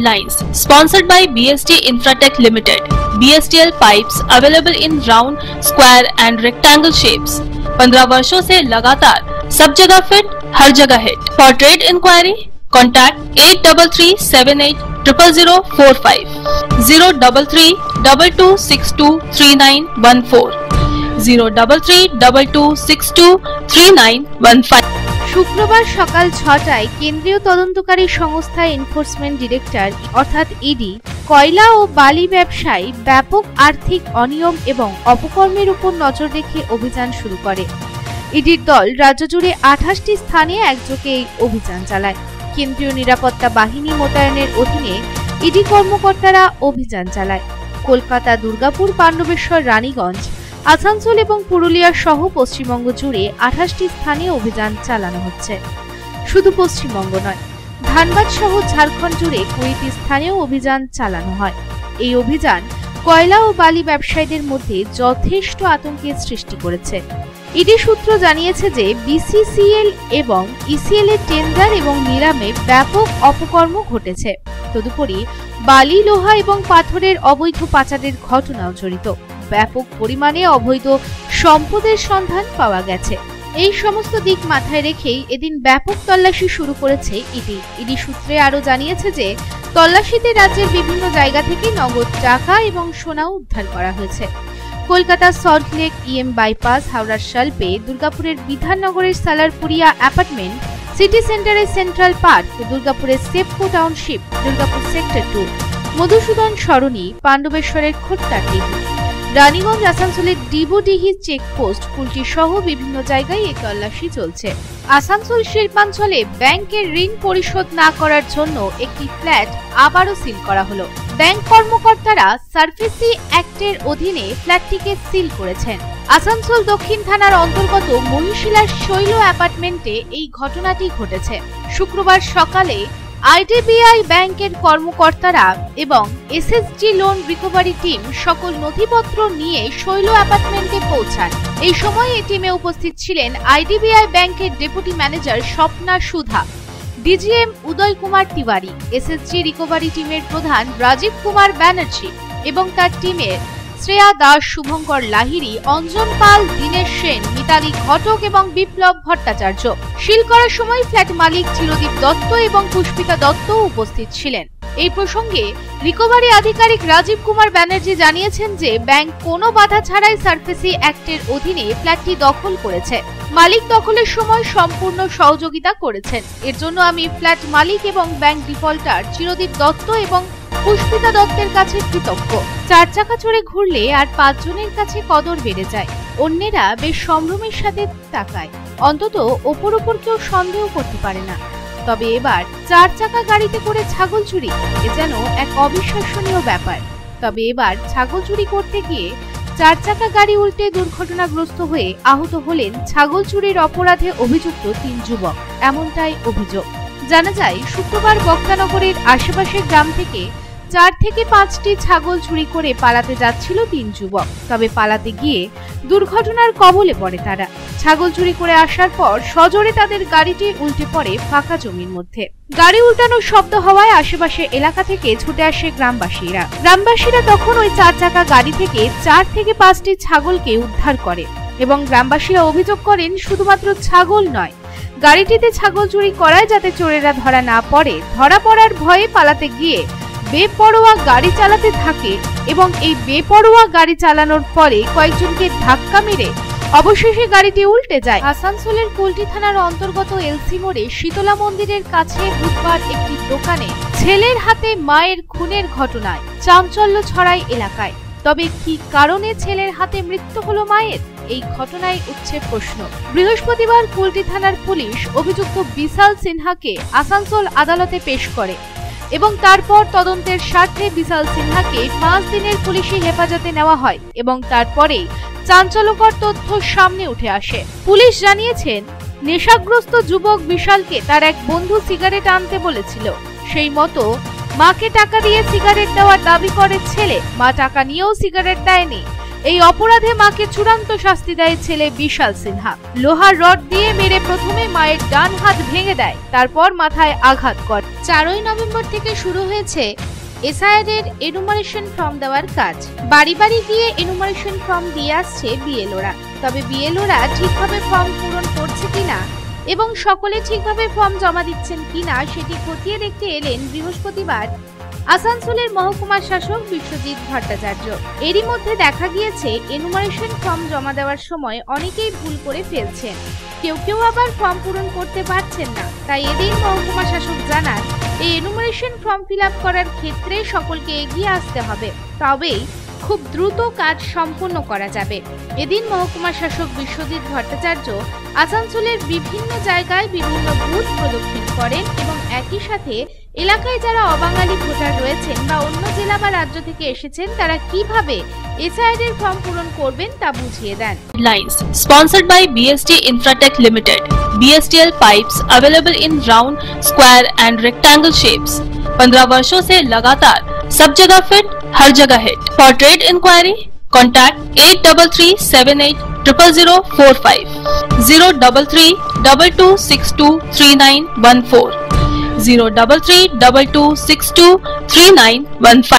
Lines sponsored by BST Infratech Limited. BSTL pipes available in round, square and rectangle shapes. 15 वर्षों से लगातार सब जगह फिट, हर जगह hit. For trade inquiry, contact 8378000045, 03322623914, 03322623915. শুক্রবার সকাল 6টায় কেন্দ্রীয় তদন্তকারী সংস্থা এনফোর্সমেন্ট ডিরেক্টর অর্থাৎ ইডি কয়লা ও বালি ব্যবসায় ব্যাপক আর্থিক অনিয়ম এবং অপকর্মের উপর নজর রেখে অভিযান শুরু করে। ইডির দল রাজ্য জুড়ে 28টি স্থানে একযোগে এই অভিযান চালায়। কেন্দ্রীয় নিরাপত্তা বাহিনী মোতায়েনের অধীনে ইডি কর্মকর্তারা অভিযান চালায়। কলকাতা, দুর্গাপুর, পাণ্ডবেশ্বর, রানীগঞ্জ, আসানসোল এবং পুরুলিয়া সহ পশ্চিমবঙ্গ জুড়ে 28টি স্থানে অভিযান চালানো হচ্ছে। শুধু পশ্চিমবঙ্গ নয়, ধানবাদ সহ ঝাড়খণ্ড জুড়ে 20টি স্থানেও অভিযান চালানো হয়। এই অভিযান কয়লা ও বালি ব্যবসায়ীদের মধ্যে যথেষ্ট আতঙ্কের সৃষ্টি করেছে। ইডি সূত্র জানিয়েছে যে বিসিসিএল এবং ইসিএল এর টেন্ডার এবং নিলামে ব্যাপক অপকর্ম ঘটেছে। তদুপরি বালি, লোহা এবং পাথরের অবৈধ পাচারের ঘটনাও জড়িত। ব্যাপক পরিমাণে অবৈধ সম্পদের সন্ধান পাওয়া গেছে। এই সমস্ত দিক মাথায় রেখেই এদিন ব্যাপক তল্লাশি শুরু করেছে ইডি। ইডি সূত্রে আরো জানিয়েছে যে তল্লাশিতে রাজ্যের বিভিন্ন জায়গা থেকে নগদ টাকা এবং সোনাও উদ্ধার করা হয়েছে। কলকাতার সল্টলেক ইএম বাইপাস, হাওড়ার শালপে, দুর্গাপুরের বিধাননগরের সালারপুরিয়া অ্যাপার্টমেন্ট, সিটি সেন্টারের সেন্ট্রাল পার্ক, দুর্গাপুরের সেপকো টাউনশিপ, দুর্গাপুর সেক্টর 2, মধুসূদন সরণি, পাণ্ডবেশ্বরের খোট্টাটিহি, রানীগঞ্জ, আসানসোলের ডিবুডিহি চেকপোস্ট, কুলটি সহ বিভিন্ন জায়গায় এই তল্লাশি চলছে। আসানসোল শিল্পাঞ্চলে ব্যাংকের ঋণ পরিশোধ না করার জন্য একটি ফ্ল্যাট আবারও সিল করা হলো। ব্যাংক কর্মকর্তারা সারফেসি অ্যাক্টের অধীনে ফ্ল্যাটটিকে সিল করেছেন। আসানসোল দক্ষিণ থানার অন্তর্গত মহিশিলার শৈল অ্যাপার্টমেন্টে এই ঘটনাটি ঘটেছে। শুক্রবার সকালে আইডিবিআই ব্যাংকের কর্মকর্তারা এবং এসএসজি লোন রিকভারি টিম সকল নথিপত্র নিয়ে শৈল অ্যাপার্টমেন্টে পৌঁছান। এই সময় এই টিমে উপস্থিত ছিলেন আইডিবিআই ব্যাংকের ডেপুটি ম্যানেজার স্বপ্না সুধা, ডিজিএম উদয় কুমার তিওয়ারি, এসএসজি রিকভারি টিমের প্রধান রাজীব কুমার ব্যানার্জি এবং তার টিমের শ্রেয়া দাস, শুভঙ্কর লাহিড়ী, অঞ্জন পাল, দীনেশ সেন, মিতালি ঘটক এবং বিপ্লব ভট্টাচার্য। সিল করার সময় ফ্ল্যাট মালিক চিরদীপ দত্ত এবং পুষ্পিতা দত্ত উপস্থিত ছিলেন। এই প্রসঙ্গে রিকভারি আধিকারিক রাজীব কুমার ব্যানার্জি জানিয়েছেন যে ব্যাংক কোনো বাধা ছাড়াই সারফেসি অ্যাক্টের অধীনে ফ্ল্যাটটি দখল করেছে। মালিক দখলের সময় সম্পূর্ণ সহযোগিতা করেছেন। এর জন্য আমি ফ্ল্যাট মালিক এবং ব্যাংক ডিফল্টার চিরদীপ দত্ত এবং পুষ্পিতা দত্তের কাছে কৃতজ্ঞ। 4 চাকা চড়ে ঘুরলে আর 5 জনের কাছে কদর বেড়ে যায়। অন্যেরা বেশ সম্ভ্রমের সাথে তাকায়, অন্তত ওপর কেউ সন্দেহ করতে পারে না। তবে এবার 4 চাকা গাড়িতে করে ছাগল চুরি, এ যেন এক অবিশ্বাসনীয় ব্যাপার। তবে এবার ছাগল চুরি করতে গিয়ে 4 চাকা গাড়ি উল্টে দুর্ঘটনাগ্রস্ত হয়ে আহত হলেন ছাগল চুরির অপরাধে অভিযুক্ত 3 যুবক, এমনটাই অভিযোগ। জানা যায় শুক্রবার বক্তানগরের আশেপাশের গ্রাম থেকে 4 থেকে 5টি ছাগল চুরি করে পালাতে যাচ্ছিল 3 যুবক। তবে পালাতে গিয়ে দুর্ঘটনার কবলে পড়ে তারা। ছাগল চুরি করে আসার পর সজোরে তাদের গাড়িটি উল্টে পড়ে ফাঁকা জমির মধ্যে। গাড়ি উল্টানোর শব্দ হওয়ায় আশেপাশের এলাকা থেকে ছুটে আসে গ্রামবাসীরা তখন ওই 4 চাকা গাড়ি থেকে 4 থেকে 5টি ছাগলকে উদ্ধার করে এবং গ্রামবাসীরা অভিযোগ করেন শুধুমাত্র ছাগল নয়, গাড়িটিতে ছাগল চুরি করায় যাতে চোরেরা ধরা না পড়ে, ধরা পড়ার ভয়ে পালাতে গিয়ে বেপরোয়া গাড়ি চালাতে থাকে এবং এই বেপরোয়া গাড়ি চালানোর ফলে কয়েকজনকে ধাক্কা মেরে অবশেষে গাড়িটি উল্টে যায়। আসানসোলের কুলটি থানার অন্তর্গত এলসি মোড়ে শীতলা মন্দিরের কাছে বুধবার একটি দোকানে ছেলের হাতে মায়ের খুনের ঘটনায় চাঞ্চল্য ছড়ায় এলাকায়। তবে কি কারণে ছেলের হাতে মৃত্যু হলো মায়ের? এই ঘটনায় উঠছে প্রশ্ন। বৃহস্পতিবার কুলটি থানার পুলিশ অভিযুক্ত বিশাল সিনহাকে আসানসোল আদালতে পেশ করে এবং তারপর তদন্তের স্বার্থে বিশাল সিনহাকে 5 দিনের পুলিশি হেফাজতে নেওয়া হয় এবং তারপরে চাঞ্চল্যকর তথ্য সামনে উঠে আসে। পুলিশ জানিয়েছেন, নেশাগ্রস্ত যুবক বিশালকে তার এক বন্ধু সিগারেট আনতে বলেছিল। সেই মতো মাকে টাকা দিয়ে সিগারেট দেওয়ার দাবি করে ছেলে। মা টাকা নিয়েও সিগারেট দেয়নি এই অপরাধে মাকে চূড়ান্ত শাস্তি দেয় ছেলে বিশাল সিনহা। লোহার রড দিয়ে মেরে প্রথমে মায়ের ডান হাত ভেঙে দেয়, তারপর মাথায় আঘাত করে। 4ই নভেম্বর থেকে শুরু হয়েছে এসআইআর এর এনুমারেশন ফর্ম দেওয়ার কাজ। বাড়ি বাড়ি গিয়ে এনুমারেশন ফর্ম দিয়ে আসছে বিএলওরা। তবে বিএলওরা ঠিকভাবে ফর্ম পূরণ করছে কিনা এবং সকলে ঠিকভাবে ফর্ম জমা দিচ্ছেন কিনা সেটি খতিয়ে দেখতে এলেন বৃহস্পতিবার আসানসোলের মহকুমা শাসক বিশ্বজিৎ ভট্টাচার্য। এরই মধ্যে দেখা গিয়েছে এনুমারেশন ফর্ম জমা দেওয়ার সময় অনেকেই ভুল করে ফেলছেন, কেউ আবার ফর্ম পূরণ করতে পারছেন না। তাই এদিন মহকুমা শাসক জানান, এই এনুমারেশন ফর্ম ফিল আপ করার ক্ষেত্রে সকলকে এগিয়ে আসতে হবে, তবেই খুব দ্রুত কাজ সম্পন্ন করা যাবে। এদিন মহকুমা শাসক বিশ্বজিৎ ভট্টাচার্য আসানসোলের বিভিন্ন জায়গায় বিভিন্ন বুথ প্রদক্ষিণ করেন এবং একই সাথে এলাকায় যারা অবাঙালি ভোটার রয়েছেন বা অন্য জেলা বা রাজ্য থেকে এসেছেন তারা কিভাবে এসআইআর এর ফর্ম পূরণ করবেন তা বুঝিয়ে দেন। Lines sponsored by BST Infratech Limited. BSTL pipes available in round, square and rectangle shapes. 15 वर्षों से लगातार सब जगह फिट, हर जगह hit. For trade inquiry, contact 8378000045, 03322623914, 03322623915.